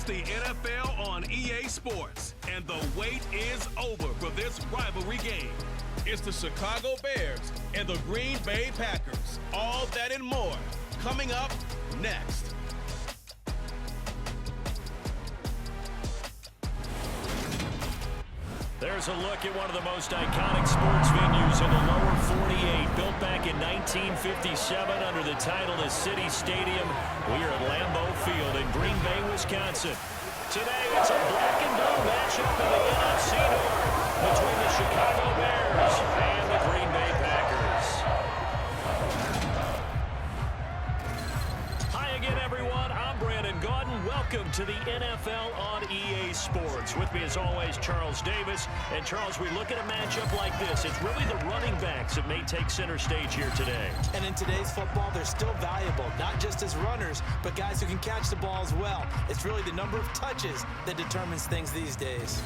It's the NFL on EA Sports, and the wait is over for this rivalry game. It's the Chicago Bears and the Green Bay Packers. All that and more coming up next. There's a look at one of the most iconic sports venues in the lower 48, built back in 1957 under the title of City Stadium. We are at Lambeau Field in Green Bay, Wisconsin. Today, it's a black and blue matchup in the NFC North between the Chicago Bears and the Green Bay Packers. Hi again, everyone. I'm Brandon Gaudin. Welcome to the NFL on EA Sports. With me, as always, Charles Davis. And, Charles, we look at a matchup like this. It's really the running backs that may take center stage here today. And in today's football, they're still valuable, not just as runners, but guys who can catch the ball as well. It's really the number of touches that determines things these days.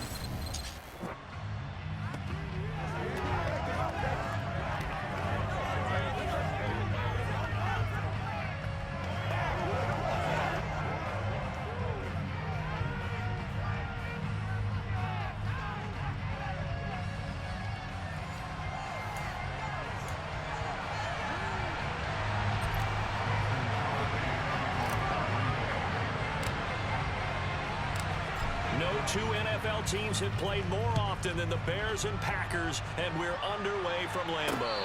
No two NFL teams have played more often than the Bears and Packers, and we're underway from Lambeau.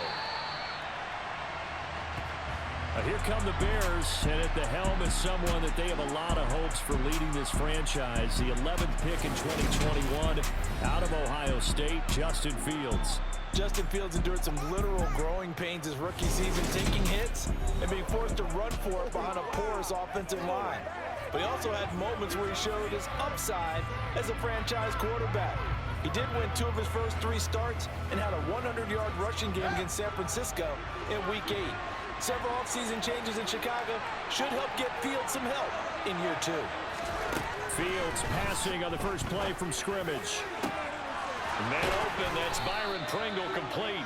Here come the Bears, and at the helm is someone that they have a lot of hopes for leading this franchise. The 11th pick in 2021 out of Ohio State, Justin Fields. Justin Fields endured some literal growing pains his rookie season, taking hits and being forced to run for it behind a porous offensive line. But he also had moments where he showed his upside as a franchise quarterback. He did win 2 of his first 3 starts and had a 100-yard rushing game against San Francisco in Week 8. Several offseason changes in Chicago should help get Fields some help in year 2. Fields passing on the first play from scrimmage. Man open, that's Byron Pringle complete.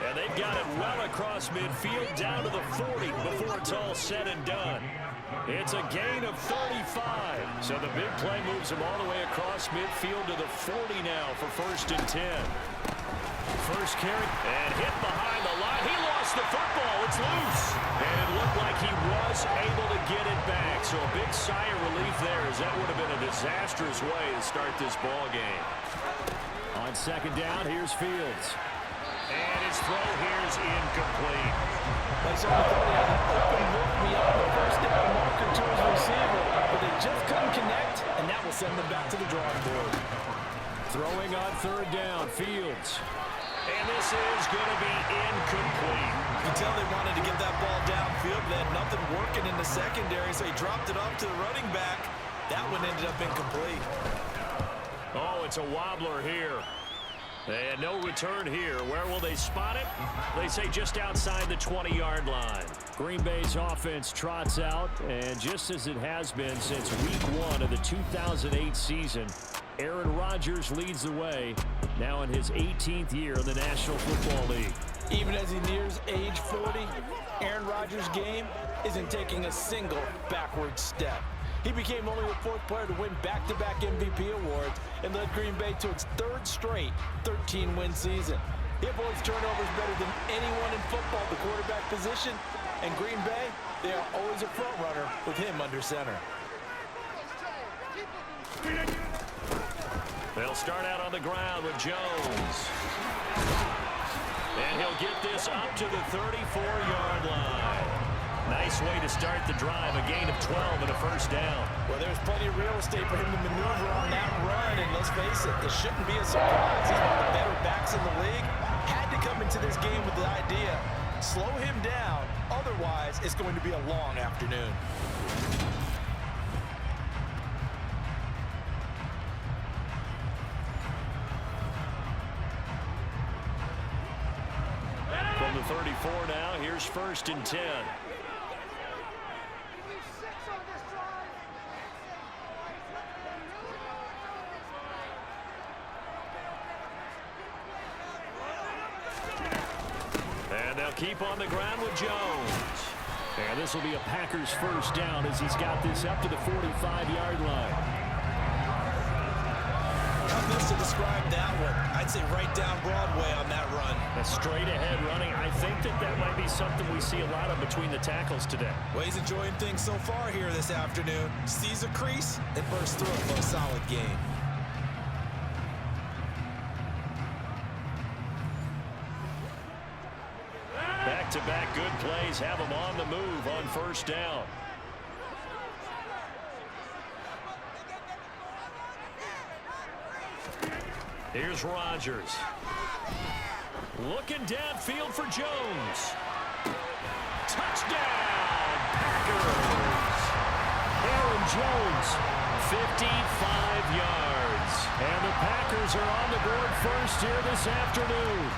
And they've got it well across midfield down to the 40 before it's all said and done. It's a gain of 35. So the big play moves him all the way across midfield to the 40 now for 1st and 10. First carry and hit behind the line. He lost the football. It's loose. And it looked like he was able to get it back. So a big sigh of relief there, as that would have been a disastrous way to start this ball game. On 2nd down, here's Fields. And his throw here is incomplete. Like someone thought he had an open look beyond the first down marker to his receiver, but they just couldn't connect, and that will send them back to the drawing board. Throwing on 3rd down, Fields. And this is going to be incomplete. You can tell they wanted to get that ball downfield, but they had nothing working in the secondary, so he dropped it off to the running back. That one ended up incomplete. Oh, it's a wobbler here. And no return here. Where will they spot it? They say just outside the 20-yard line. Green Bay's offense trots out, and just as it has been since Week 1 of the 2008 season, Aaron Rodgers leads the way, now in his 18th year in the National Football League. Even as he nears age 40, Aaron Rodgers' game isn't taking a single backward step. He became only the 4th player to win back-to-back MVP awards and led Green Bay to its 3rd straight 13-win season. He avoids turnovers better than anyone in football at the quarterback position, and Green Bay, they are always a front runner with him under center. They'll start out on the ground with Jones. And he'll get this up to the 34-yard line. Nice way to start the drive, a gain of 12 and a 1st down. Well, there's plenty of real estate for him to maneuver on that run, and let's face it, this shouldn't be a surprise. He's one of the better backs in the league. Had to come into this game with the idea, slow him down, otherwise it's going to be a long afternoon. From the 34 now, here's 1st and 10. And they'll keep on the ground with Jones. And this will be a Packers 1st down as he's got this up to the 45-yard line. this to describe that one? I'd say right down Broadway on that run. A straight ahead running. I think that might be something we see a lot of between the tackles today. Well, he's enjoying things so far here this afternoon. Sees a crease and bursts through it for a solid game. Back-to-back good plays have him on the move on first down. Here's Rodgers. Looking downfield for Jones. Touchdown, Packers. Aaron Jones, 55 yards. And the Packers are on the board first here this afternoon.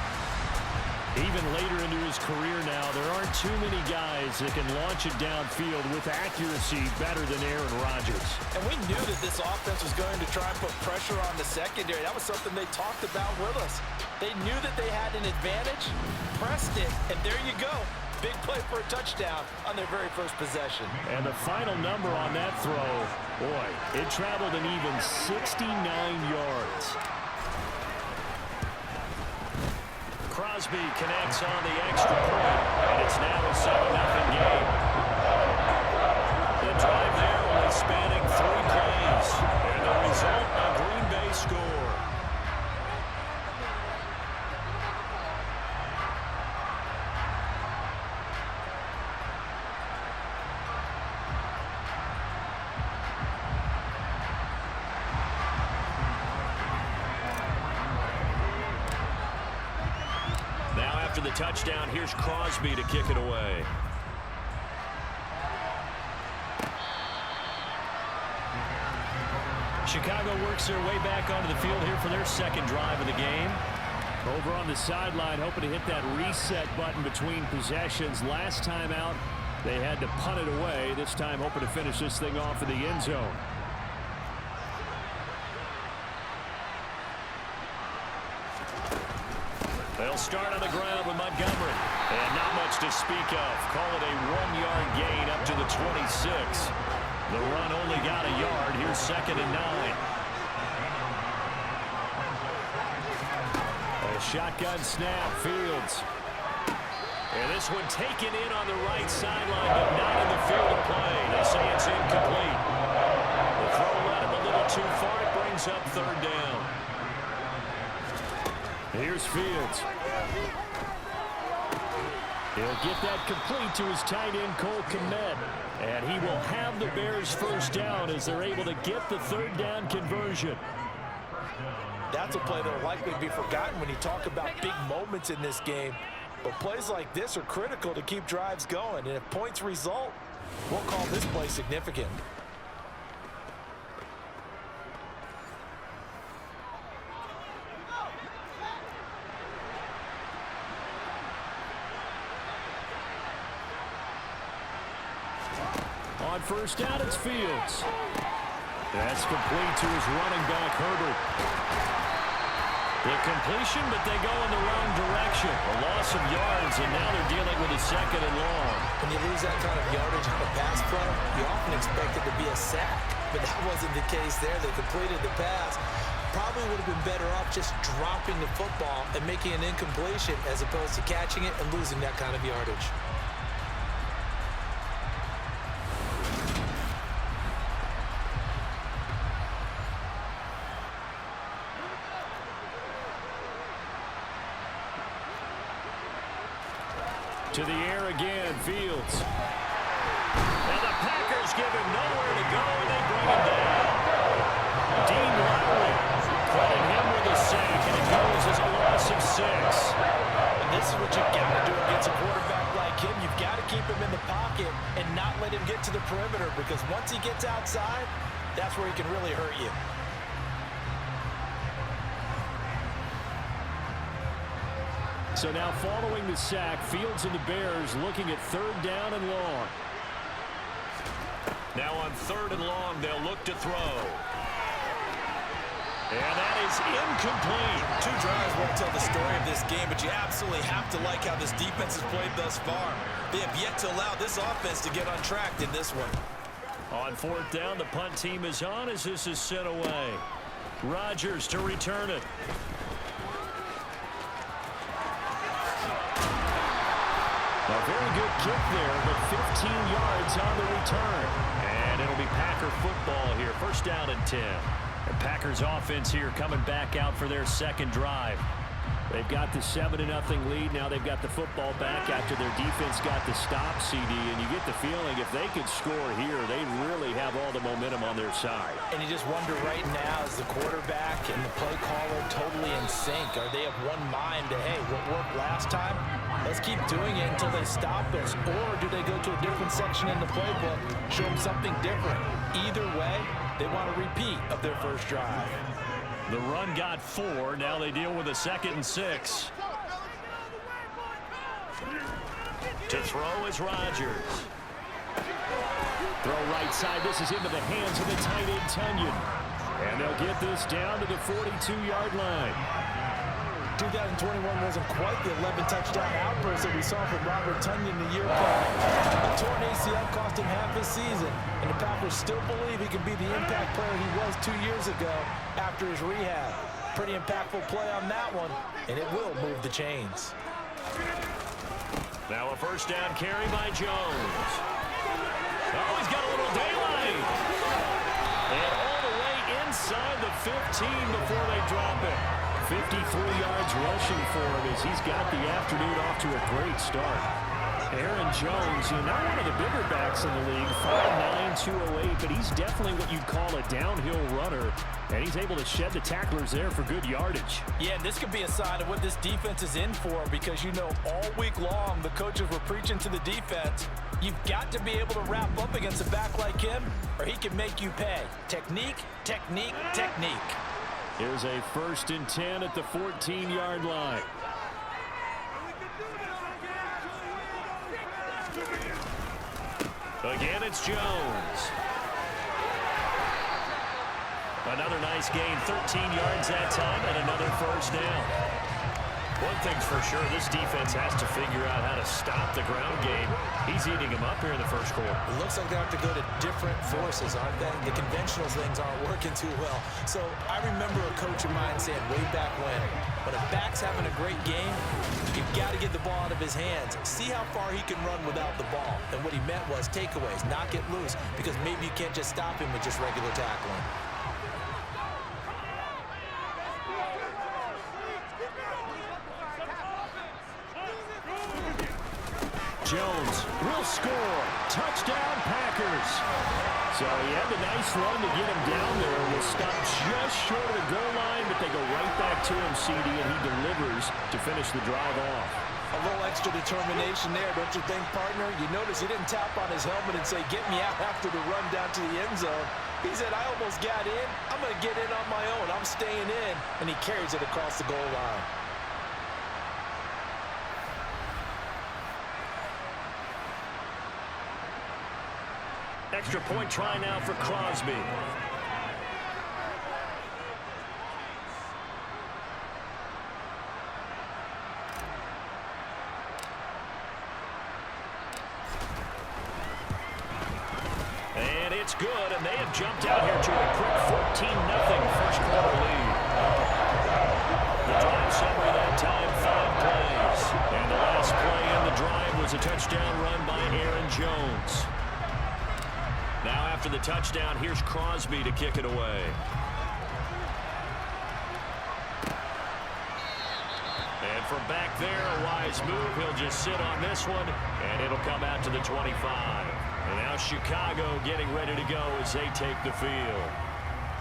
Even later into his career now, there aren't too many guys that can launch it downfield with accuracy better than Aaron Rodgers. And we knew that this offense was going to try and put pressure on the secondary. That was something they talked about with us. They knew that they had an advantage, pressed it, and there you go. Big play for a touchdown on their very first possession. And the final number on that throw, boy, it traveled an even 69 yards. Crosby connects on the extra point, and it's now a 7-0 game. The drive there only spanning 3 plays, and the result, a Green Bay score. After the touchdown, here's Crosby to kick it away. Chicago works their way back onto the field here for their second drive of the game. Over on the sideline, hoping to hit that reset button between possessions. Last time out, they had to punt it away. This time, hoping to finish this thing off in the end zone. They'll start on the ground with Montgomery. And not much to speak of. Call it a 1-yard gain up to the 26. The run only got a yard. Here's 2nd and 9. A shotgun snap. Fields. And this one taken in on the right sideline, but not in the field of play. They say it's incomplete. The throw led him a little too far. It brings up 3rd down. Here's Fields. He'll get that complete to his tight end, Cole Kmet. And he will have the Bears first down as they're able to get the 3rd down conversion. That's a play that will likely be forgotten when you talk about big moments in this game. But plays like this are critical to keep drives going. And if points result, we'll call this play significant. On first down, it's Fields. That's complete to his running back, Herbert. The completion, but they go in the wrong direction. A loss of yards, and now they're dealing with a 2nd and long. When you lose that kind of yardage on a pass play, you often expect it to be a sack. But that wasn't the case there. They completed the pass. Probably would have been better off just dropping the football and making an incompletion as opposed to catching it and losing that kind of yardage. To the air again, Fields. And the Packers give him nowhere to go, and they bring him down. Dean Lowry credit him with a sack, and it goes as a loss of 6. And this is what you've got to do against a quarterback like him. You've got to keep him in the pocket and not let him get to the perimeter, because once he gets outside, that's where he can really hurt you. So now following the sack, Fields and the Bears looking at 3rd down and long. Now on 3rd and long, they'll look to throw. And that is incomplete. 2 drives won't tell the story of this game, but you absolutely have to like how this defense has played thus far. They have yet to allow this offense to get untracked in this one. On 4th down, the punt team is on as this is sent away. Rodgers to return it. A very good kick there, but 15 yards on the return. And it'll be Packer football here. First down and 10. The Packers offense here coming back out for their second drive. They've got the 7-0 lead. Now they've got the football back after their defense got the stop, CD. And you get the feeling if they could score here, they really have all the momentum on their side. And you just wonder right now, is the quarterback and the play caller totally in sync? Are they of one mind to, hey, what worked last time? Let's keep doing it until they stop us. Or do they go to a different section in the playbook, show them something different? Either way, they want a repeat of their first drive. The run got 4. Now they deal with a 2nd and 6. To throw is Rodgers. Throw right side. This is into the hands of the tight end, Tunyon. And they'll get this down to the 42-yard line. 2021 wasn't quite the 11-touchdown outburst that we saw from Robert Tunyon the year prior. A torn ACL cost him half his season, and the Packers still believe he can be the impact player he was 2 years ago after his rehab. Pretty impactful play on that one, and it will move the chains. Now a first down carry by Jones. Oh, he's got a little daylight. And all the way inside the 15 before they drop it. 53 yards rushing for him as he's got the afternoon off to a great start. Aaron Jones, not one of the bigger backs in the league, 5'9", 208, but he's definitely what you'd call a downhill runner, and he's able to shed the tacklers there for good yardage. Yeah, this could be a sign of what this defense is in for, because all week long the coaches were preaching to the defense, you've got to be able to wrap up against a back like him, or he can make you pay. Technique, technique, technique. Here's a 1st and 10 at the 14-yard line. Again, it's Jones. Another nice gain, 13 yards that time, and another first down. One thing's for sure, this defense has to figure out how to stop the ground game. He's eating him up here in the first quarter. It looks like they have to go to different forces, aren't they? The conventional things aren't working too well. So I remember a coach of mine saying way back when a back's having a great game, you've got to get the ball out of his hands. See how far he can run without the ball. And what he meant was takeaways, not get loose, because maybe you can't just stop him with just regular tackling. Jones will score. Touchdown, Packers. So he had the nice run to get him down there. Was stopped just short of the goal line, but they go right back to him, CD, and he delivers to finish the drive off. A little extra determination there, don't you think, partner? You notice he didn't tap on his helmet and say, get me out after the run down to the end zone. He said, I almost got in. I'm going to get in on my own. I'm staying in. And he carries it across the goal line. Extra point try now for Crosby. And it's good, and they have jumped out here to a quick 14-0 first quarter lead. The drive summary that time, 5 plays. And the last play in the drive was a touchdown run by Aaron Jones. Now after the touchdown, here's Crosby to kick it away. And from back there, a wise move. He'll just sit on this one, and it'll come out to the 25. And now Chicago getting ready to go as they take the field.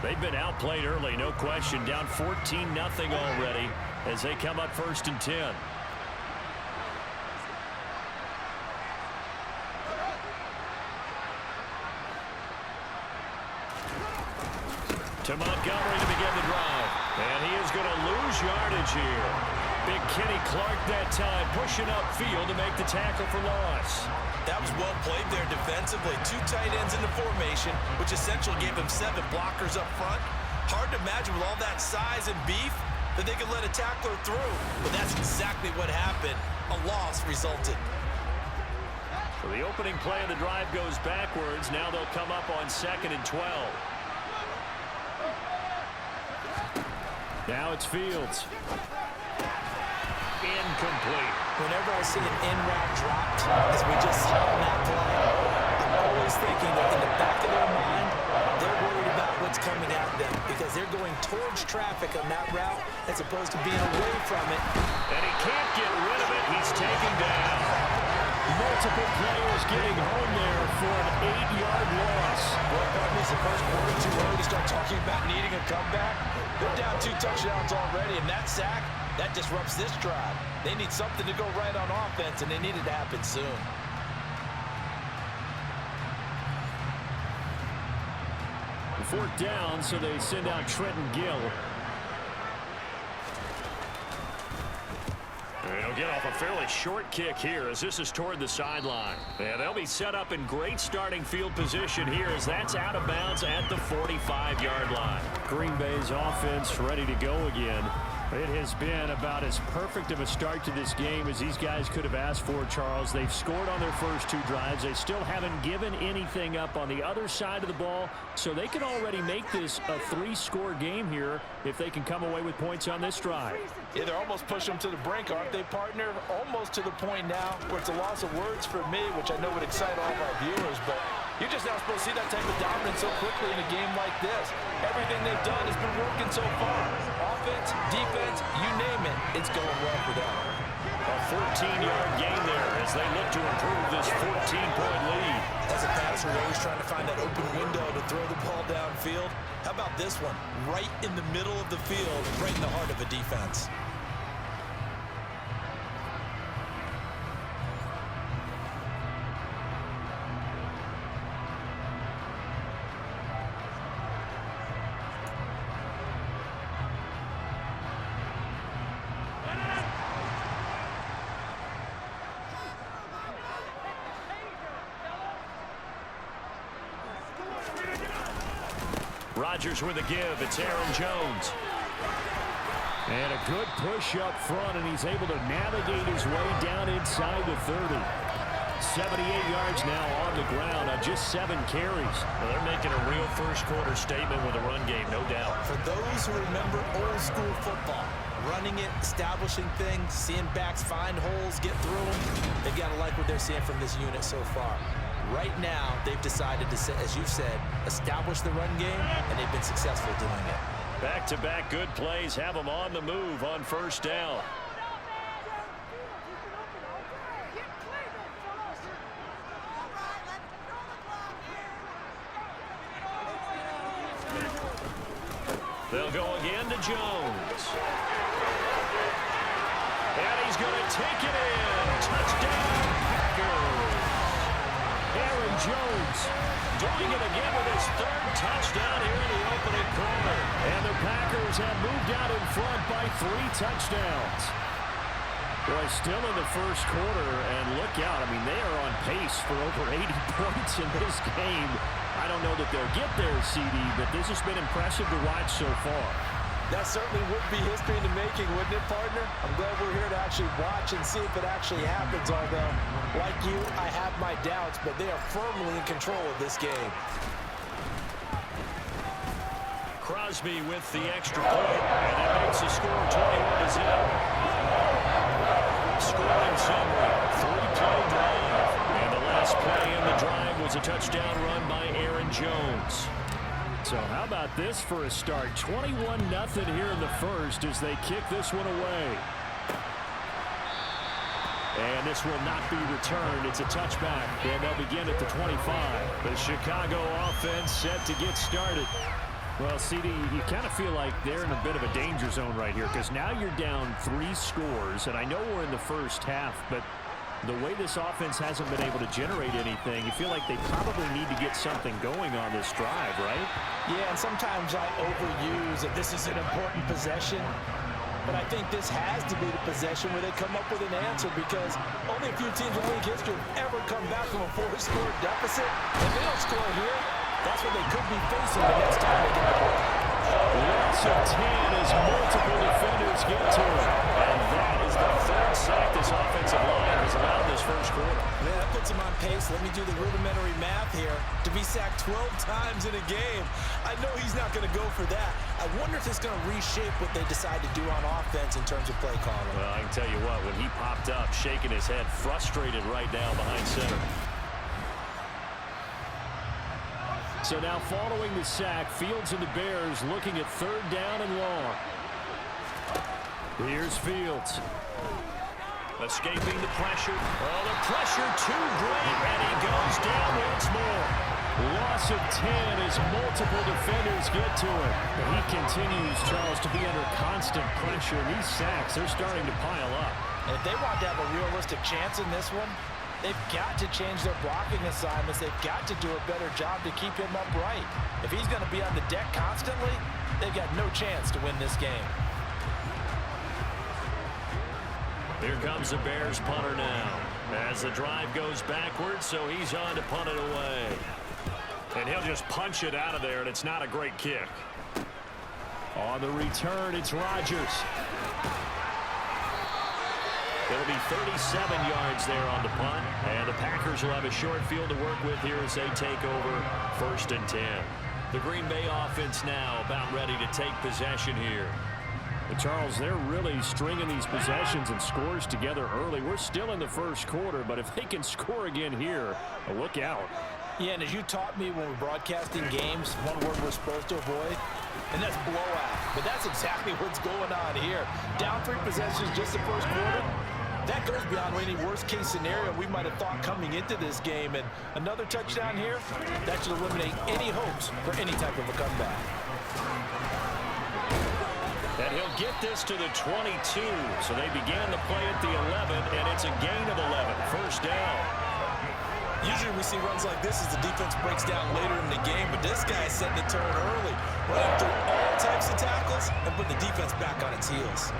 They've been outplayed early, no question. Down 14-0 already as they come up 1st and 10. To Montgomery to begin the drive. And he is going to lose yardage here. Big Kenny Clark that time pushing upfield to make the tackle for loss. That was well played there defensively. 2 tight ends in the formation, which essentially gave him 7 blockers up front. Hard to imagine with all that size and beef that they could let a tackler through. But that's exactly what happened. A loss resulted. So the opening play of the drive goes backwards. Now they'll come up on 2nd and 12. Now it's Fields. Incomplete. Whenever I see an in-route dropped, as we just saw on that play, I'm always thinking that in the back of their mind, they're worried about what's coming at them because they're going towards traffic on that route as opposed to being away from it. And he can't get rid of it. He's taken down. Multiple players getting home there for an 8-yard loss. Well, it's the first quarter too early to start talking about needing a comeback. They're down 2 touchdowns already, and that sack, that disrupts this drive. They need something to go right on offense, and they need it to happen soon. Fourth down, so they send out Trenton Gill. He'll get off a fairly short kick here as this is toward the sideline. And they'll be set up in great starting field position here as that's out of bounds at the 45-yard line. Green Bay's offense ready to go again. It has been about as perfect of a start to this game as these guys could have asked for, Charles. They've scored on their first 2 drives. They still haven't given anything up on the other side of the ball, so they can already make this a 3-score game here if they can come away with points on this drive. Yeah, they're almost pushing them to the brink, aren't they, partner? Almost to the point now where it's a loss of words for me, which I know would excite all of our viewers, but you're just not supposed to see that type of dominance so quickly in a game like this. Everything they've done has been working so far. Offense, defense, you name it, it's going well for them. A 14-yard gain there as they look to improve this 14-point lead. As a passer, you're always trying to find that open window to throw the ball downfield. How about this one? Right in the middle of the field, right in the heart of a defense. Rodgers with a give. It's Aaron Jones. And a good push up front, and he's able to navigate his way down inside the 30. 78 yards now on the ground on just 7 carries. Well, they're making a real first-quarter statement with a run game, no doubt. For those who remember old-school football, running it, establishing things, seeing backs find holes, get through them, they've got to like what they're seeing from this unit so far. Right now, they've decided to, as you said, establish the run game, and they've been successful doing it. Back-to-back good plays have them on the move on first down. They'll go again to Jones. And he's going to take it in. Touchdown, Packers. Aaron Jones doing it again with his 3rd touchdown here in the opening quarter. And the Packers have moved out in front by 3 touchdowns. Boy, still in the first quarter, and look out. I mean, they are on pace for over 80 points in this game. I don't know that they'll get there, CD, but this has been impressive to watch so far. That certainly would be history in the making, wouldn't it, partner? I'm glad we're here to actually watch and see if it actually happens, although, like you, I have my doubts, but they are firmly in control of this game. Crosby with the extra point, and it makes the score 21-0. Scoring summary, 3-play drive, and the last play in the drive was a touchdown run by Aaron Jones. So how about this for a start? 21-0 here in the first as they kick this one away. And this will not be returned. It's a touchback, and they'll begin at the 25. The Chicago offense set to get started. Well, CD, you kind of feel like they're in a bit of a danger zone right here because now you're down 3 scores, and I know we're in the first half, but the way this offense hasn't been able to generate anything, you feel like they probably need to get something going on this drive, right? Yeah, and sometimes I overuse that this is an important possession, but I think this has to be the possession where they come up with an answer because only a few teams in league history have ever come back from a 4-score deficit. If they don't score here, that's what they could be facing the next time they get the ball. Lots of 10 as multiple defenders get to it. And that is the 3rd sack this offensive line has allowed this this first quarter. Man, that puts him on pace. Let me do the rudimentary math here. To be sacked 12 times in a game, I know he's not going to go for that. I wonder if it's going to reshape what they decide to do on offense in terms of play calling. Well, I can tell you what, when he popped up, shaking his head, frustrated right now behind center. So now following the sack, Fields and the Bears looking at 3rd down and long. Here's Fields. Escaping the pressure. Oh, the pressure too great, and he goes down once more. Loss of 10 as multiple defenders get to him. But he continues, Charles, to be under constant pressure. These sacks, they're starting to pile up. And if they want to have a realistic chance in this one, they've got to change their blocking assignments. They've got to do a better job to keep him upright. If he's going to be on the deck constantly, they've got no chance to win this game. Here comes the Bears punter now. As the drive goes backwards, so he's on to punt it away. And he'll just punch it out of there, and it's not a great kick. On the return, it's Rodgers. It'll be 37 yards there on the punt, and the Packers will have a short field to work with here as they take over 1st and 10. The Green Bay offense now about ready to take possession here. But Charles, they're really stringing these possessions and scores together early. We're still in the first quarter, but if they can score again here, look out. Yeah, and as you taught me when we're broadcasting games, one word we're supposed to avoid, and that's blowout. But that's exactly what's going on here. Down 3 possessions just the first quarter. That goes beyond any worst-case scenario we might have thought coming into this game. And another touchdown here, that should eliminate any hopes for any type of a comeback. And he'll get this to the 22. So they began the play at the 11, and it's a gain of 11. 1st down. Usually we see runs like this as the defense breaks down later in the game, but this guy is setting the tone early, running through all types of tackles and putting the defense back on its heels.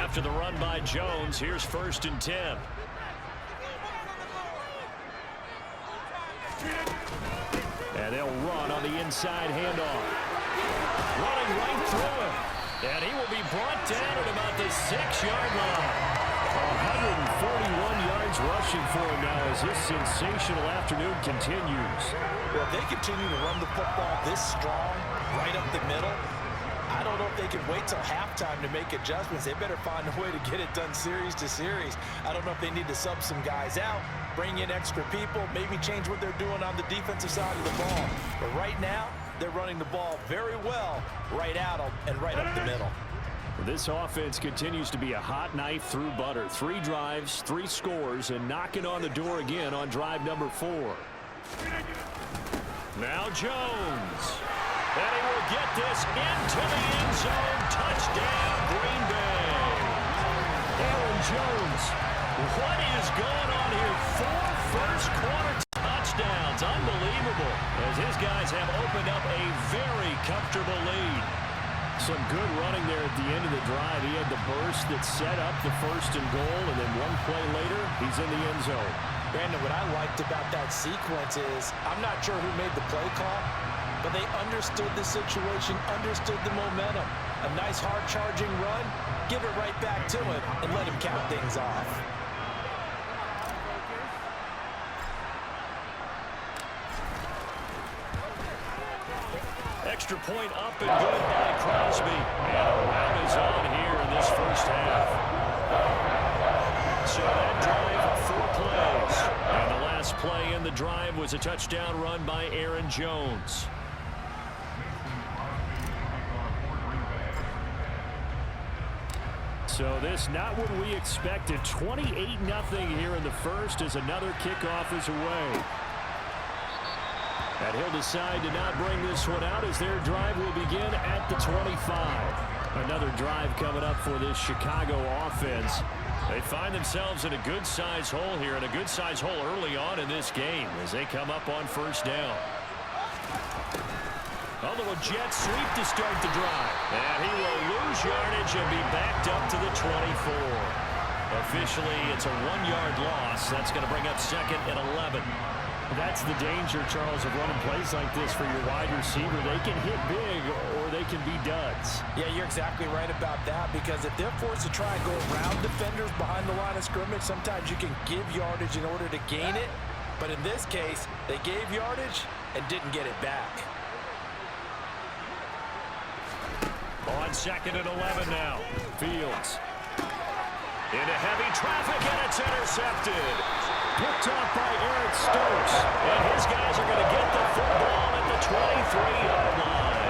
After the run by Jones, here's 1st and 10. And they'll run on the inside handoff. Running right through him. And he will be brought down at about the 6-yard line. 141 yards rushing for him now as this sensational afternoon continues. Well, if they continue to run the football this strong, right up the middle, I don't know if they can wait till halftime to make adjustments. They better find a way to get it done series to series. I don't know if they need to sub some guys out, bring in extra people, maybe change what they're doing on the defensive side of the ball. But right now, they're running the ball very well right out and right up the middle. This offense continues to be a hot knife through butter. 3 drives, 3 scores, and knocking on the door again on drive number 4. Now Jones. And he will get this into the end zone. Touchdown, Green Bay. Aaron Jones. What is going on here? 4 first-quarter touchdowns. Unbelievable. As his guys have opened up a very comfortable lead. Some good running there at the end of the drive. He had the burst that set up the 1st and goal, and then one play later, he's in the end zone. Brandon, what I liked about that sequence is I'm not sure who made the play call, but they understood the situation, understood the momentum. A nice hard-charging run, give it right back to him, and let him count things off. Extra point up and good by Crosby. And a round is on here in this first half. So that drive, 4 plays. And the last play in the drive was a touchdown run by Aaron Jones. So this not what we expected. 28-0 here in the first as another kickoff is away. And he'll decide to not bring this one out as their drive will begin at the 25. Another drive coming up for this Chicago offense. They find themselves in a good-sized hole here, and a good-sized hole early on in this game as they come up on 1st down. A little jet sweep to start the drive. And he will lose yardage and be backed up to the 24. Officially, it's a 1-yard loss. That's going to bring up 2nd and 11. That's the danger, Charles, of running plays like this for your wide receiver. They can hit big or they can be duds. Yeah, you're exactly right about that, because if they're forced to try and go around defenders behind the line of scrimmage, sometimes you can give yardage in order to gain it. But in this case, they gave yardage and didn't get it back. On 2nd and 11 now. Fields. Into heavy traffic, and it's intercepted. Picked off by Eric Stokes. And his guys are going to get the football at the 23-yard line.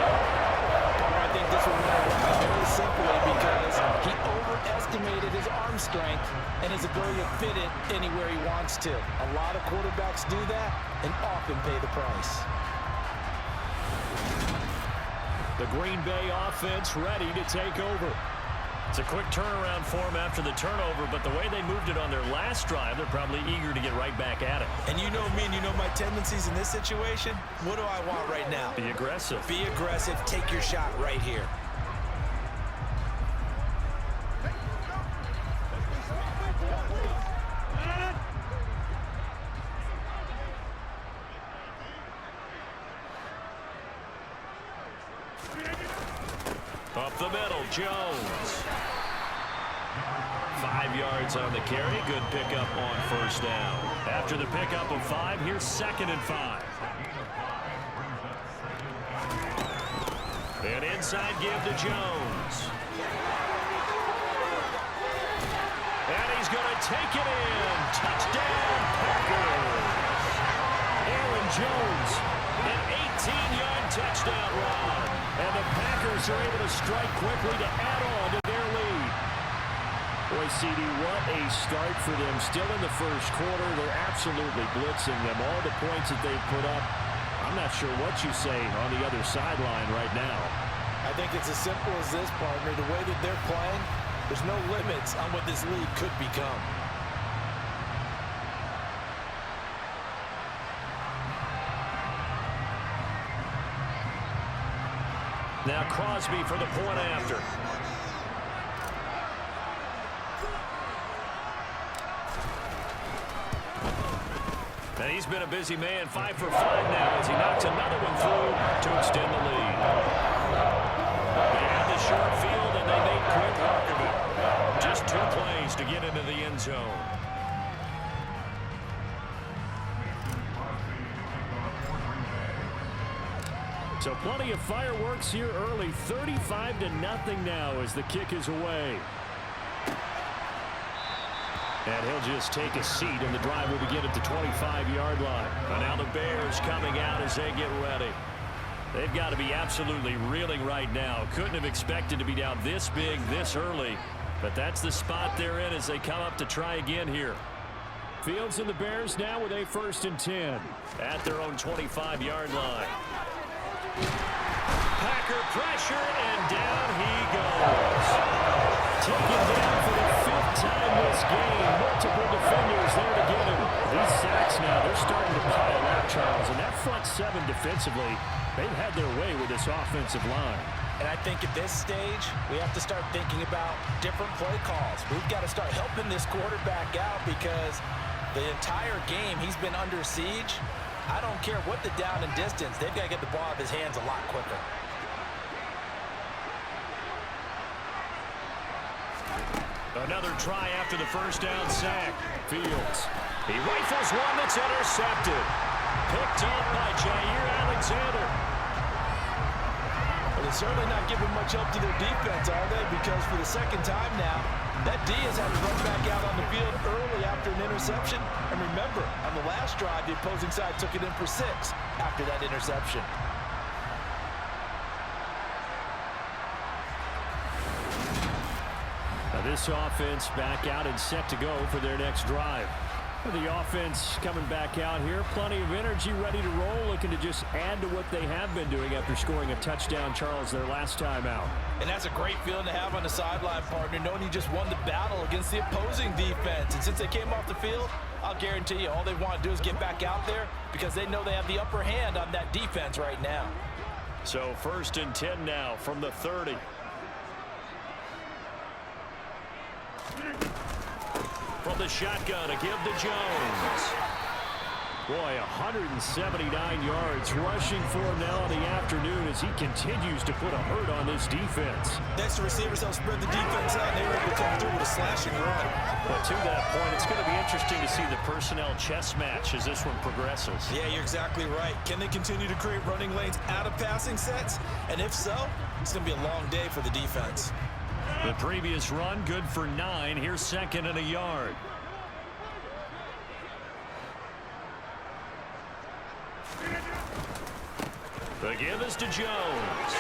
I think this one went away very simply because he overestimated his arm strength and his ability to fit it anywhere he wants to. A lot of quarterbacks do that and often pay the price. The Green Bay offense ready to take over. It's a quick turnaround for them after the turnover, but the way they moved it on their last drive, they're probably eager to get right back at it. And you know me and you know my tendencies in this situation. What do I want right now? Be aggressive. Be aggressive. Take your shot right here. Up the middle, Jones. 5 yards on the carry. Good pickup on 1st down. After the pickup of 5, here's 2nd and 5. An inside give to Jones. And he's going to take it in. Touchdown, Packers. Aaron Jones, an 18-yard touchdown run. And the Packers are able to strike quickly to add on to their lead. Boy, CD, what a start for them. Still in the first quarter, they're absolutely blitzing them. All the points that they've put up, I'm not sure what you say on the other sideline right now. I think it's as simple as this, partner. The way that they're playing, there's no limits on what this league could become. Now Crosby for the point after. And he's been a busy man, 5 for 5 now as he knocks another one through to extend the lead. They had the short field and they made quick work of it. Just 2 plays to get into the end zone. So plenty of fireworks here early. 35-0 now as the kick is away. And he'll just take a seat, and the drive will begin at the 25-yard line. And now the Bears coming out as they get ready. They've got to be absolutely reeling right now. Couldn't have expected to be down this big this early. But that's the spot they're in as they come up to try again here. Fields and the Bears now with a 1st and 10. At their own 25-yard line. Packer pressure, and down he goes. Taken down for the 5th time this game. Multiple defenders there to get him. These sacks now, they're starting to pile up, Charles. And that front 7 defensively, they've had their way with this offensive line. And I think at this stage, we have to start thinking about different play calls. We've got to start helping this quarterback out because the entire game he's been under siege. I don't care what the down and distance. They've got to get the ball out of his hands a lot quicker. Another try after the 1st down sack. Fields. He rifles one that's intercepted. Picked up by Jair Alexander. Well, they're certainly not giving much help to their defense, are they? Because for the 2nd time now, that D has had to run back out on the field early after an interception. And remember, on the last drive, the opposing side took it in for 6 after that interception. Now this offense back out and set to go for their next drive. The offense coming back out here, plenty of energy, ready to roll, looking to just add to what they have been doing after scoring a touchdown, Charles, their last time out. And that's a great feeling to have on the sideline, partner, knowing you just won the battle against the opposing defense. And since they came off the field, I'll guarantee you all they want to do is get back out there because they know they have the upper hand on that defense right now. So 1st and 10 now from the 30. From the shotgun, a give to Jones. Boy, 179 yards rushing for him now in the afternoon as he continues to put a hurt on this defense. Next to receivers, they'll spread the defense out, and they were able to come through with a slashing run. But to that point, it's going to be interesting to see the personnel chess match as this one progresses. Yeah, you're exactly right. Can they continue to create running lanes out of passing sets? And if so, it's going to be a long day for the defense. The previous run, good for 9. Here's 2nd and a yard. The give is to Jones.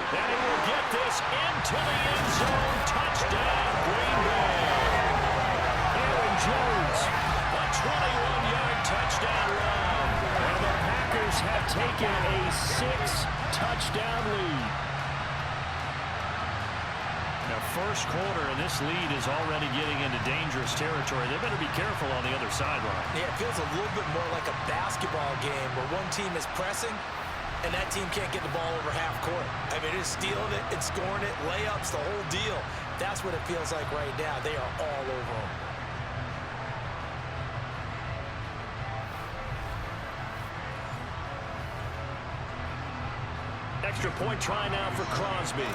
And he will get this into the end zone. Touchdown, Green Bay. Aaron Jones, a 21-yard touchdown run. And the Packers have taken a 6-touchdown lead. Now, first quarter, and this lead is already getting into dangerous territory. They better be careful on the other sideline. Yeah, it feels a little bit more like a basketball game where one team is pressing and that team can't get the ball over half court. I mean, it's stealing it, it's scoring it, layups, the whole deal. That's what it feels like right now. They are all over them. Extra point try now for Crosby.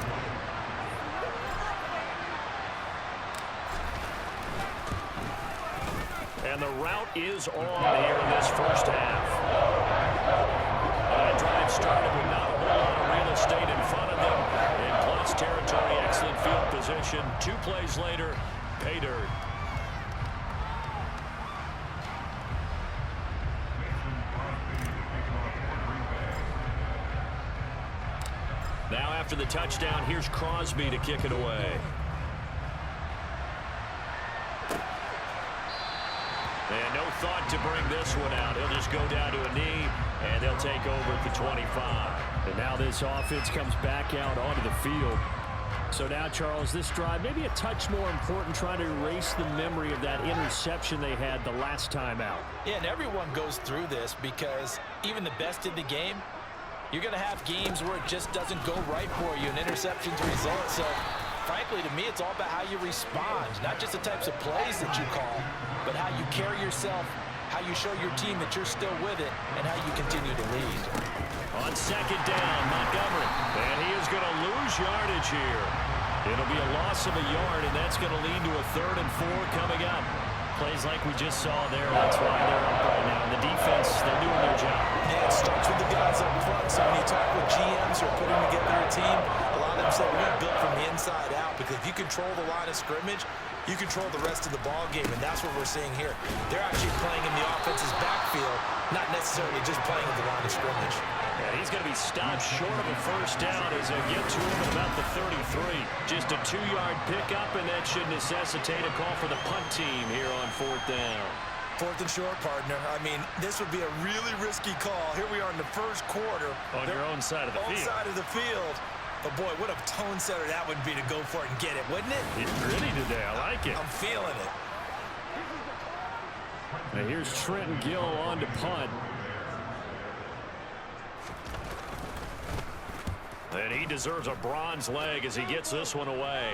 And the route is on here in this first half. That drive started with not a whole lot of real estate in front of them. In plus territory, excellent field position. 2 plays later, pay dirt. Now after the touchdown, here's Crosby to kick it away. And no thought to bring this one out. He'll just go down to a knee, and they'll take over at the 25. And now this offense comes back out onto the field. So now, Charles, this drive maybe a touch more important, trying to erase the memory of that interception they had the last time out. Yeah, and everyone goes through this because even the best in the game, you're going to have games where it just doesn't go right for you, and interceptions result. So, frankly, to me, it's all about how you respond, not just the types of plays that you call, but how you carry yourself, how you show your team that you're still with it, and how you continue to lead. On 2nd down, Montgomery. And he is going to lose yardage here. It'll be a loss of a yard, and that's going to lead to a 3rd and 4 coming up. Plays like we just saw there, that's why they're up right now. And the defense, they're doing their job. Yeah, it starts with the guys up front. So when you talk with GMs who are putting together a team, a lot of them say we're going to build from the inside out, because if you control the line of scrimmage, you control the rest of the ball game, and that's what we're seeing here. They're actually playing in the offense's backfield, not necessarily just playing at the line of scrimmage. And he's going to be stopped short of a first down as they get to him at about the 33. Just a 2-yard pickup, and that should necessitate a call for the punt team here on 4th down. 4th and short, partner. I mean, this would be a really risky call. Here we are in the first quarter. On your own side of the field. Side of the field. But, boy, what a tone setter that would be to go for it and get it, wouldn't it? It's gritty today. I like it. I'm feeling it. And here's Trenton Gill on to punt. And he deserves a bronze leg as he gets this one away.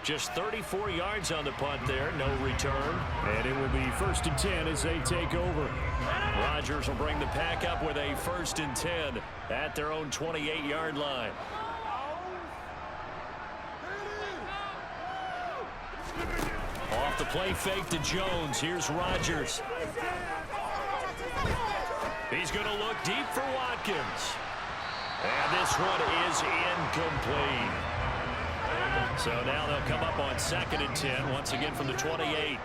Just 34 yards on the punt there, no return. And it will be 1st and 10 as they take over. Rodgers will bring the pack up with a 1st and 10 at their own 28-yard line. Off the play fake to Jones. Here's Rodgers. He's going to look deep for Watkins. And this one is incomplete. So now they'll come up on 2nd and 10, once again from the 28.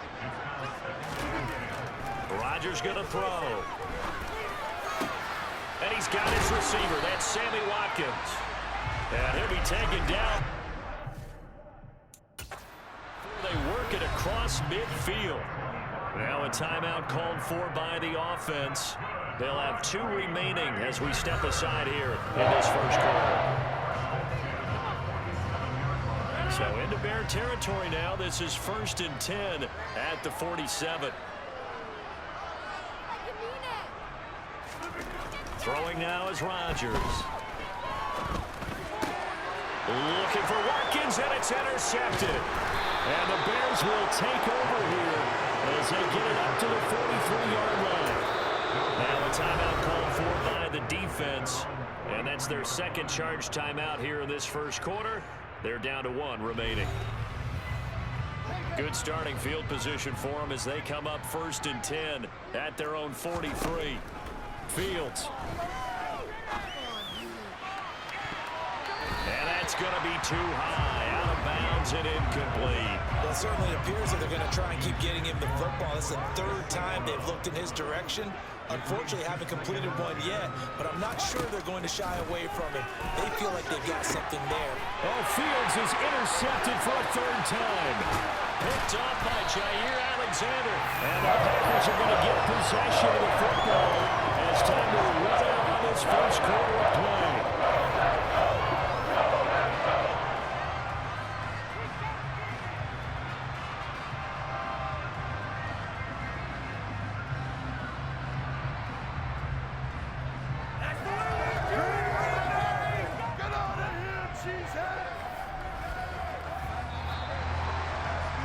Rodgers going to throw. And he's got his receiver. That's Sammy Watkins. And he'll be taken down. They work it across midfield. Now a timeout called for by the offense. They'll have 2 remaining as we step aside here in this first quarter. So into Bear territory now. This is 1st and 10 at the 47. Throwing now is Rodgers. Looking for Watkins, and it's intercepted. And the Bears will take over here as they get it up to the 43-yard line. Now a timeout called for by the defense. And that's their second charge timeout here in this first quarter. They're down to 1 remaining. Good starting field position for them as they come up 1st and 10 at their own 43. Fields. And that's going to be too high, out of bounds and incomplete. Well, it certainly appears that they're going to try and keep getting him the football. This is the 3rd time they've looked in his direction. Unfortunately, haven't completed one yet, but I'm not sure they're going to shy away from it. They feel like they've got something there. Oh, Fields is intercepted for a 3rd time. Picked off by Jair Alexander. And the Packers are going to get possession of the football. It's time to run it on this first quarter of play.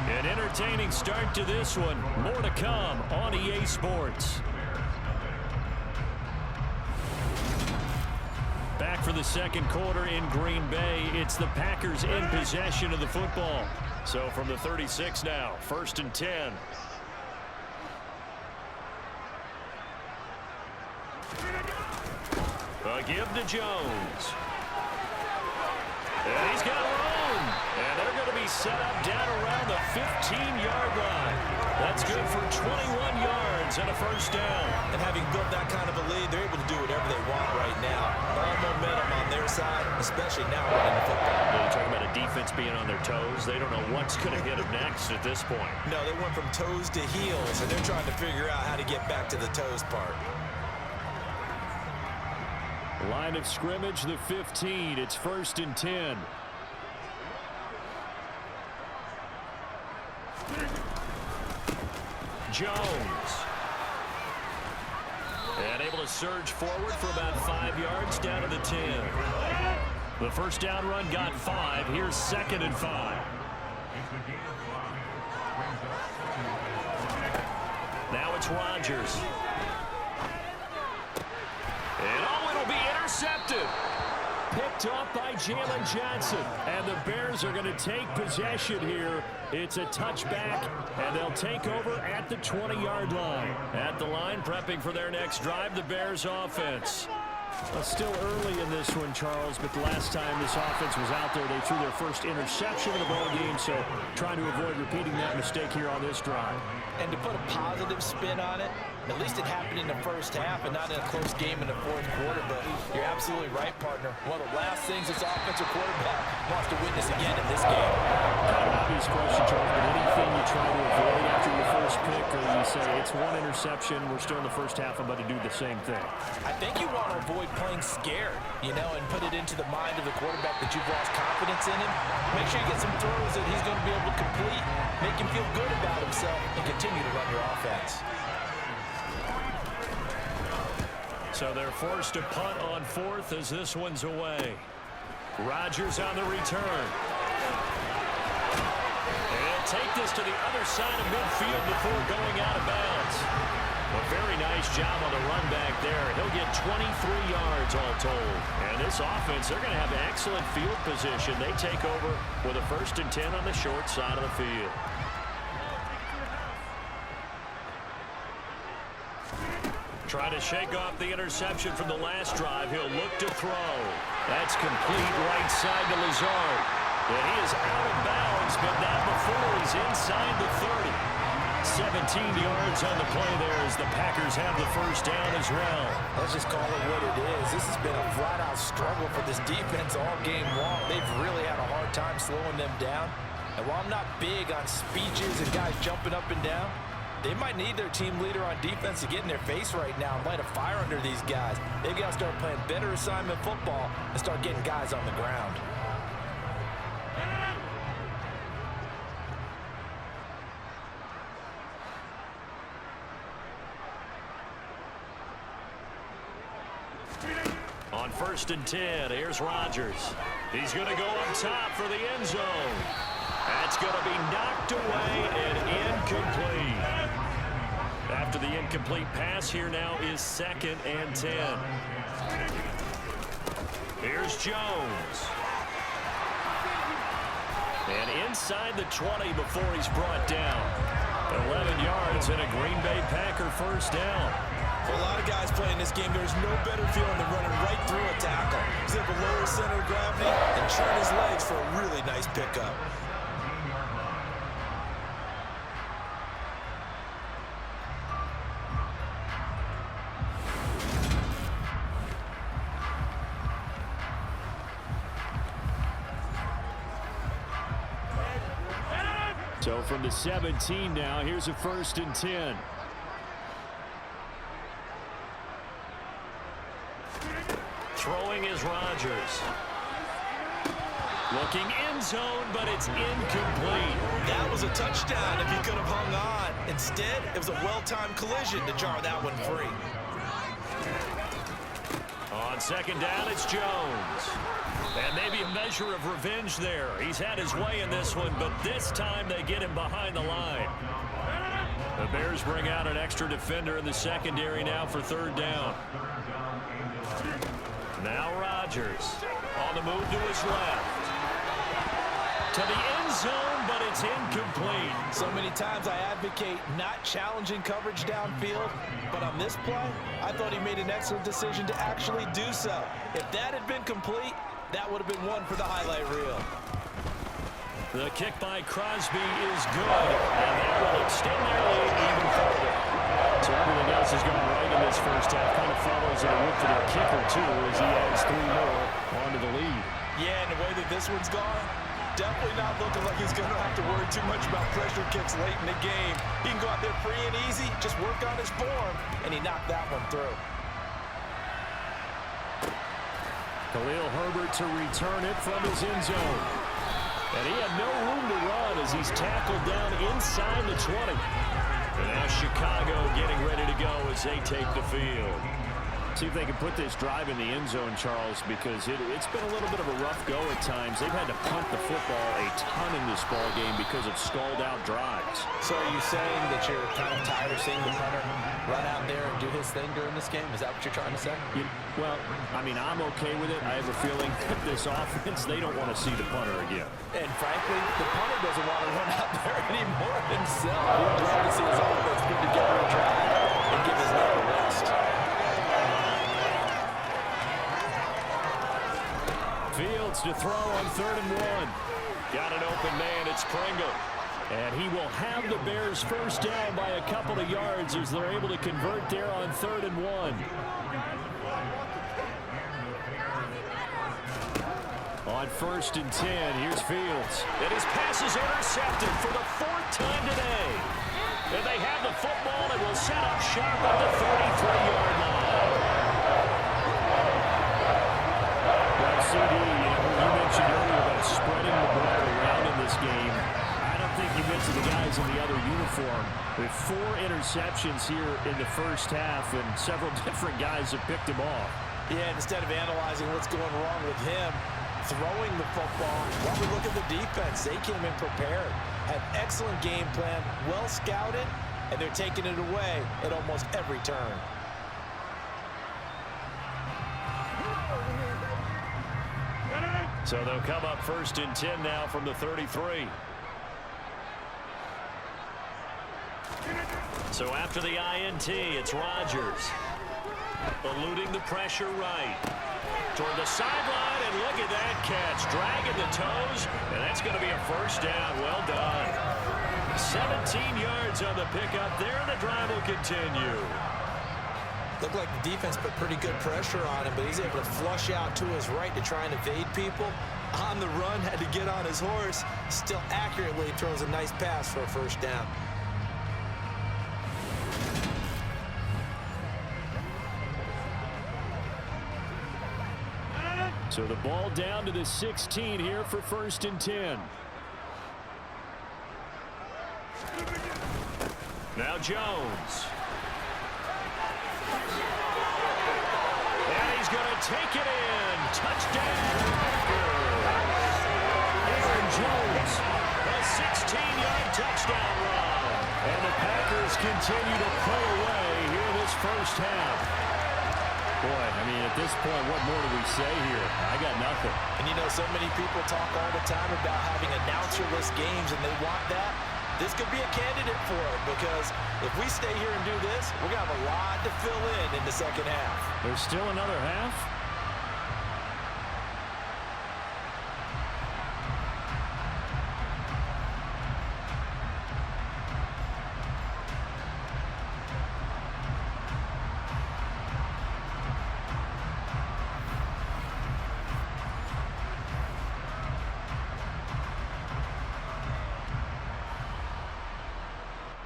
An entertaining start to this one. More to come on EA Sports. Back for the second quarter in Green Bay. It's the Packers in possession of the football. So from the 36 now, 1st and 10. A give to Jones. And he's got room. And they're going to be set up down around the 15-yard line. That's good for 21 yards and a 1st down. And having built that kind of a lead, they're able to do whatever they want right now. All momentum on their side, especially now running the football. You're talking about a defense being on their toes. They don't know what's going to hit them next at this point. No, they went from toes to heels, and they're trying to figure out how to get back to the toes part. Line of scrimmage, the 15. It's 1st and 10. Jones. And able to surge forward for about 5 yards down to the 10. The 1st down run got 5. Here's 2nd and 5. Now it's Rodgers. And oh, it'll be intercepted. Picked off by Jalen Johnson. And the Bears are going to take possession here. It's a touchback, and they'll take over at the 20-yard line. At the line, prepping for their next drive, the Bears offense. Well, still early in this one, Charles, but the last time this offense was out there, they threw their first interception of the ball game, so trying to avoid repeating that mistake here on this drive. And to put a positive spin on it, at least it happened in the 1st half and not in a close game in the 4th quarter, but you're absolutely right, partner. One of the last things this offensive quarterback wants to witness again in this game. Kind of obvious question, Charles, but anything you try to avoid after your first pick, or you say it's one interception, we're still in the 1st half, I'm about to do the same thing? I think you want to avoid playing scared, you know, and put it into the mind of the quarterback that you've lost confidence in him. Make sure you get some throws that he's going to be able to complete, make him feel good about himself, and continue to run your offense. So they're forced to punt on 4th as this one's away. Rodgers on the return. And take this to the other side of midfield before going out of bounds. A very nice job on the run back there. He'll get 23 yards all told. And this offense, they're going to have excellent field position. They take over with a 1st and 10 on the short side of the field. Trying to shake off the interception from the last drive. He'll look to throw. That's complete right side to Lazard. And he is out of bounds, but not before he's inside the 30. 17 yards on the play there as the Packers have the 1st down as well. Let's just call it what it is. This has been a flat-out struggle for this defense all game long. They've really had a hard time slowing them down. And while I'm not big on speeches and guys jumping up and down, they might need their team leader on defense to get in their face right now and light a fire under these guys. They've got to start playing better assignment football and start getting guys on the ground. 1st and 10. Here's Rodgers. He's going to go on top for the end zone. That's going to be knocked away and incomplete. After the incomplete pass, here now is 2nd and 10. Here's Jones. And inside the 20 before he's brought down. 11 yards and a Green Bay Packer first down. For a lot of guys playing this game, there's no better feeling than running right through a tackle. He's able to lower his center of gravity and turn his legs for a really nice pickup. So from the 17 now, here's a 1st and 10. Throwing is Rodgers. Looking end zone, but it's incomplete. That was a touchdown if he could have hung on. Instead, it was a well-timed collision to jar that one free. On 2nd down, it's Jones. And maybe a measure of revenge there. He's had his way in this one, but this time they get him behind the line. The Bears bring out an extra defender in the secondary now for 3rd down. Now Rodgers on the move to his left. To the end zone, but it's incomplete. So many times I advocate not challenging coverage downfield, but on this play, I thought he made an excellent decision to actually do so. If that had been complete, that would have been one for the highlight reel. The kick by Crosby is good, and that will extend their lead even further. So everything else has gone right in this first half. Kind of follows it with their kicker, too, as he adds 3 more onto the lead. Yeah, and the way that this one's gone, definitely not looking like he's going to have to worry too much about pressure kicks late in the game. He can go out there free and easy, just work on his form, and he knocked that one through. Khalil Herbert to return it from his end zone. And he had no room to run as he's tackled down inside the 20. And now Chicago getting ready to go as they take the field. See if they can put this drive in the end zone, Charles, because it's been a little bit of a rough go at times. They've had to punt the football a ton in this ball game because of stalled-out drives. So are you saying that you're kind of tired of seeing the punter run out there and do his thing during this game? Is that what you're trying to say? Well, I mean, I'm okay with it. I have a feeling with this offense, they don't want to see the punter again. And frankly, the punter doesn't want to run out there anymore himself. He'd love to see his offense put together a drive and give his leg a rest. Fields to throw on 3rd and 1. Got an open man. It's Pringle. And he will have the Bears first down by a couple of yards as they're able to convert there on 3rd and 1. On 1st and 10, here's Fields. And his pass is intercepted for the 4th time today. And they have the football and will set up shop at the 33-yard line. CD, you mentioned earlier about spreading the ball around in this game. I don't think you mentioned the guys in the other uniform. With 4 interceptions here in the first half, and several different guys have picked him off. Yeah, and instead of analyzing what's going wrong with him, throwing the football, while we look at the defense, they came in prepared, had excellent game plan, well scouted, and they're taking it away at almost every turn. So they'll come up 1st and 10 now from the 33. So after the INT, it's Rodgers. Eluding the pressure right. Toward the sideline, and look at that catch. Dragging the toes, and that's going to be a first down. Well done. 17 yards on the pickup there, and the drive will continue. Looked like the defense put pretty good pressure on him, but he's able to flush out to his right to try and evade people. On the run, had to get on his horse. Still accurately throws a nice pass for a first down. So the ball down to the 16 here for 1st and 10. Now Jones. he's going to take it in. Touchdown, Packers. Aaron Jones, a 16-yard touchdown run. And the Packers continue to pull away here in this first half. Boy, I mean, at this point, what more do we say here? I got nothing. And you know, so many people talk all the time about having announcer-less games, and they want that. This could be a candidate for it, because if we stay here and do this, we're going to have a lot to fill in the second half. There's still another half?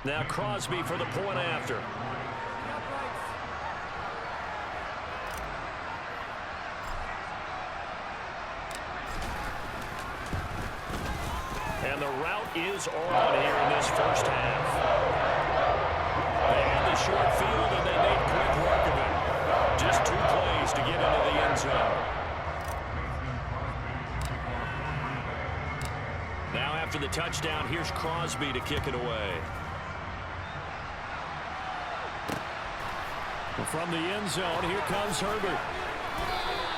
Now Crosby for the point after. And the route is on here in this first half. They had the short field, and they made quick work of it. Just 2 plays to get into the end zone. Now after the touchdown, here's Crosby to kick it away. From the end zone, here comes Herbert.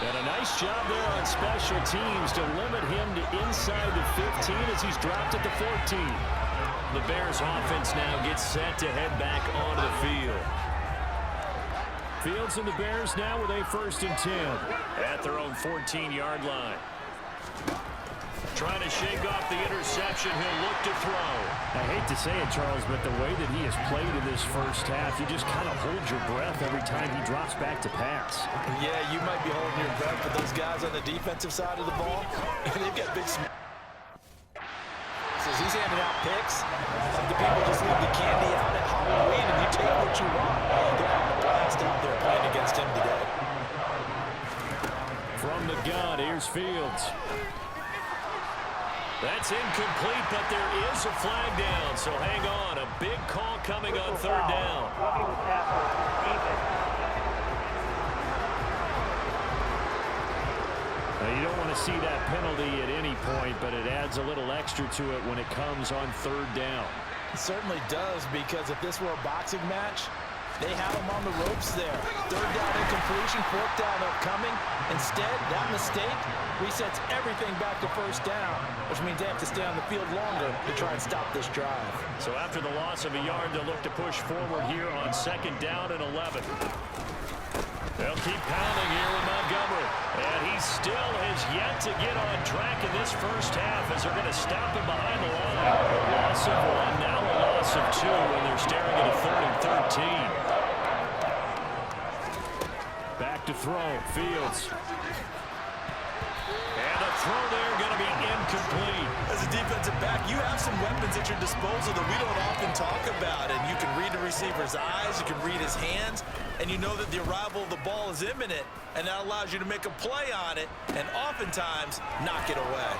And a nice job there on special teams to limit him to inside the 15 as he's dropped at the 14. The Bears offense now gets set to head back onto the field. Fields and the Bears now with a 1st and 10 at their own 14-yard line. Trying to shake off the interception, he'll look to throw. I hate to say it, Charles, but the way that he has played in this first half, you just kind of hold your breath every time he drops back to pass. Yeah, you might be holding your breath, but those guys on the defensive side of the ball, they've got big smiles. He's handing out picks. Like the people just leave the candy out at Halloween, and you take what you want. They're having a blast out there playing against him today. From the gun, here's Fields. That's incomplete, but there is a flag down, so hang on. A big call coming on 3rd down. Now, you don't want to see that penalty at any point, but it adds a little extra to it when it comes on 3rd down. It certainly does, because if this were a boxing match, they have him on the ropes there. 3rd down incompletion, 4th down upcoming. Instead, that mistake resets everything back to 1st down, which means they have to stay on the field longer to try and stop this drive. So after the loss of a yard, they'll look to push forward here on 2nd down and 11. They'll keep pounding here with Montgomery. And he still has yet to get on track in this first half as they're going to stop him behind the line. A loss of 1, now a loss of 2, and they're staring at a 3rd and 13. Back to throw, Fields. And a throw there going to be incomplete. As a defensive back, you have some weapons at your disposal that we don't often talk about. And you can read the receiver's eyes, you can read his hands, and you know that the arrival of the ball is imminent, and that allows you to make a play on it and oftentimes knock it away.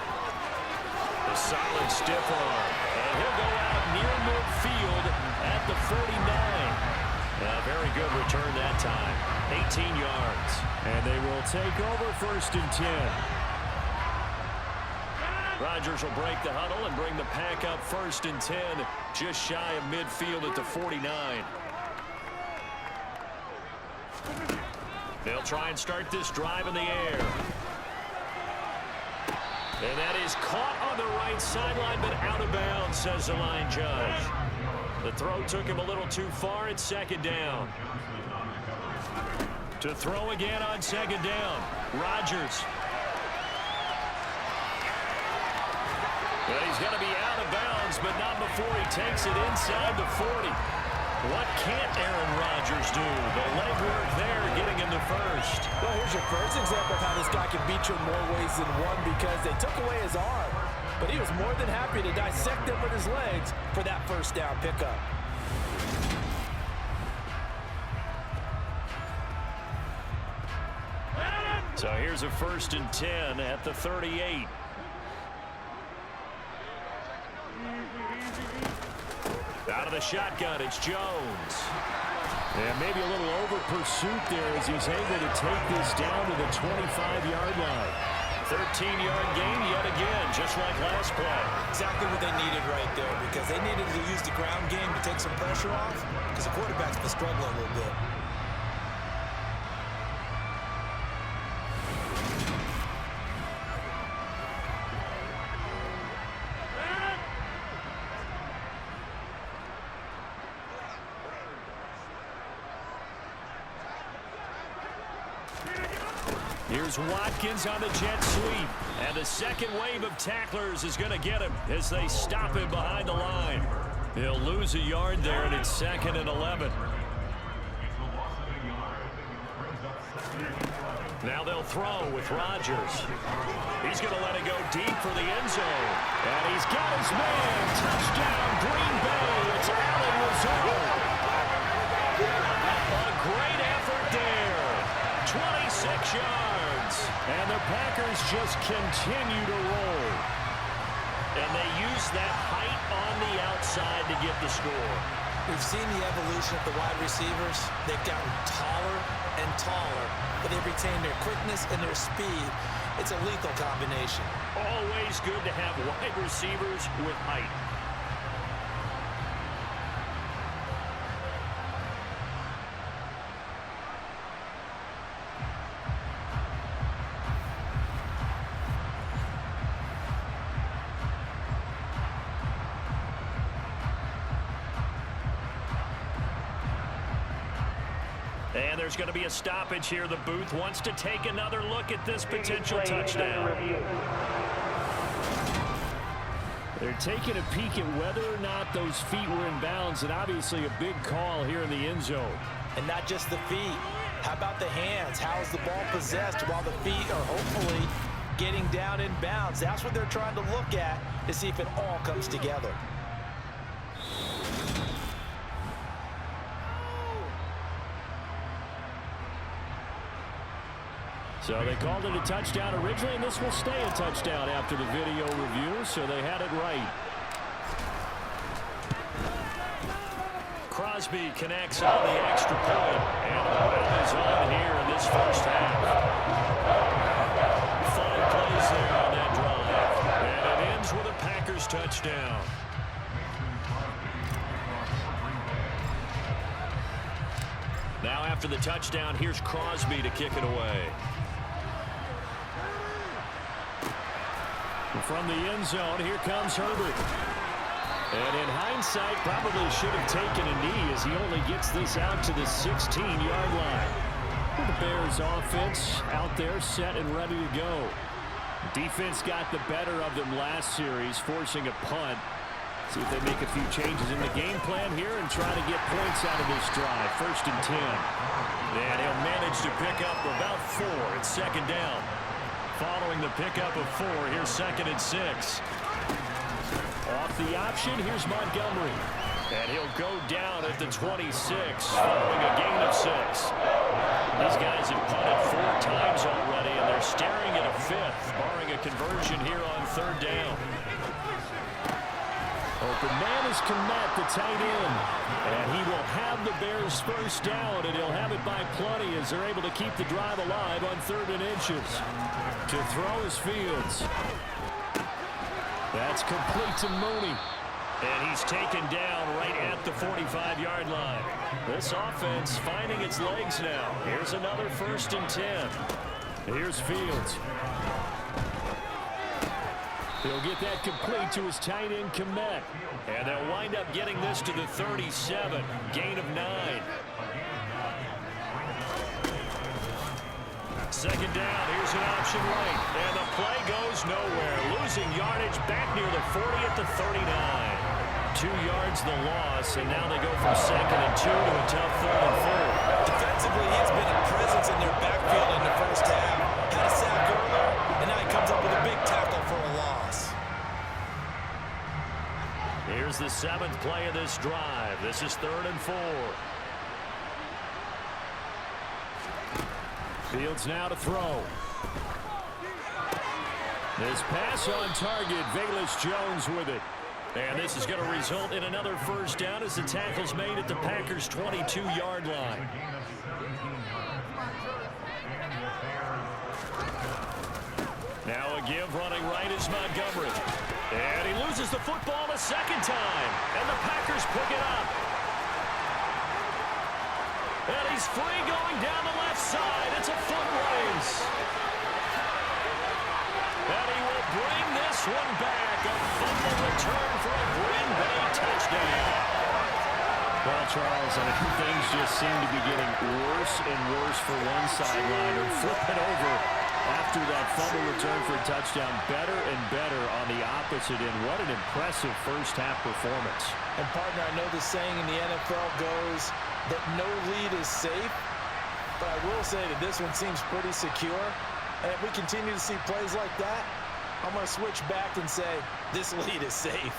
A solid stiff arm. And he'll go out near midfield at the 49. A very good return that time. 18 yards. And they will take over 1st and 10. Rodgers will break the huddle and bring the pack up 1st and 10, just shy of midfield at the 49. They'll try and start this drive in the air. And that is caught on the right sideline, but out of bounds, says the line judge. The throw took him a little too far at 2nd down. To throw again on 2nd down. Rodgers. Well, he's going to be out of bounds, but not before he takes it inside the 40. What can't Aaron Rodgers do? The legwork there getting him to 1st. Well, here's your first example of how this guy can beat you in more ways than one, because they took away his arm. But he was more than happy to dissect them with his legs for that 1st down pickup. So here's a 1st and 10 at the 38. Out of the shotgun, it's Jones. And maybe a little over pursuit there as he's able to take this down to the 25-yard line. 13-yard gain yet again, just like last play. Exactly what they needed right there, because they needed to use the ground game to take some pressure off, because the quarterback's been struggling a little bit. Here's Watkins on the jet sweep. And the second wave of tacklers is going to get him as they stop him behind the line. He'll lose a yard there, and it's 2nd and 11. Now they'll throw with Rodgers. He's going to let it go deep for the end zone. And he's got his man. Touchdown, Green Bay. It's Allen Lazard. A great effort there. 26 yards. And the Packers just continue to roll. And they use that height on the outside to get the score. We've seen the evolution of the wide receivers. They've gotten taller and taller, but they've retained their quickness and their speed. It's a lethal combination. Always good to have wide receivers with height. And there's going to be a stoppage here. The booth wants to take another look at this potential touchdown. They're taking a peek at whether or not those feet were in bounds, and obviously a big call here in the end zone. And not just the feet. How about the hands? How is the ball possessed while the feet are hopefully getting down in bounds? That's what they're trying to look at to see if it all comes together. So they called it a touchdown originally, and this will stay a touchdown after the video review, so they had it right. Crosby connects on the extra point, and the run is on here in this first half. 5 plays there on that drive, and it ends with a Packers touchdown. Now after the touchdown, here's Crosby to kick it away. From the end zone, here comes Herbert. And in hindsight, probably should have taken a knee as he only gets this out to the 16-yard line. The Bears offense out there set and ready to go. Defense got the better of them last series, forcing a punt. See if they make a few changes in the game plan here and try to get points out of this drive. 1st and 10. And he'll manage to pick up about 4. It's 2nd down. Following the pickup of 4, here's 2nd and 6. Off the option, here's Montgomery. And he'll go down at the 26, following a gain of 6. These guys have punted 4 times already, and they're staring at a 5th, barring a conversion here on 3rd down. Open man is Kmet, the tight end. And he will have the Bears first down, and he'll have it by plenty as they're able to keep the drive alive on 3rd and inches. To throw is Fields. That's complete to Mooney. And he's taken down right at the 45-yard line. This offense finding its legs now. Here's another 1st and 10. Here's Fields. He'll get that complete to his tight end, Kmet. And they'll wind up getting this to the 37. Gain of 9. 2nd down. Here's an option right. And the play goes nowhere. Losing yardage back near the 40 at the 39. 2 yards the loss, and now they go from 2nd and 2 to a tough 3rd and 4. Defensively, he's been a presence in their backfield in the first half. Had a sack earlier, and now he comes up with a big tackle for a loss. Here's the 7th play of this drive. This is 3rd and 4. Fields now to throw. This pass on target. Velus Jones with it. And this is going to result in another first down as the tackle's made at the Packers' 22-yard line. Now a give running right is Montgomery. And he loses the football a second time. And the Packers pick it up. And he's free going down the left side. It's a foot race. And he will bring this one back. A fumble return for a Green Bay touchdown. Well, Charles, I mean, things just seem to be getting worse and worse for one sideline. And flip it over after that fumble return for a touchdown. Better and better on the opposite end. What an impressive first-half performance. And, partner, I know the saying in the NFL goes that no lead is safe, but I will say that this one seems pretty secure. And if we continue to see plays like that, I'm going to switch back and say this lead is safe.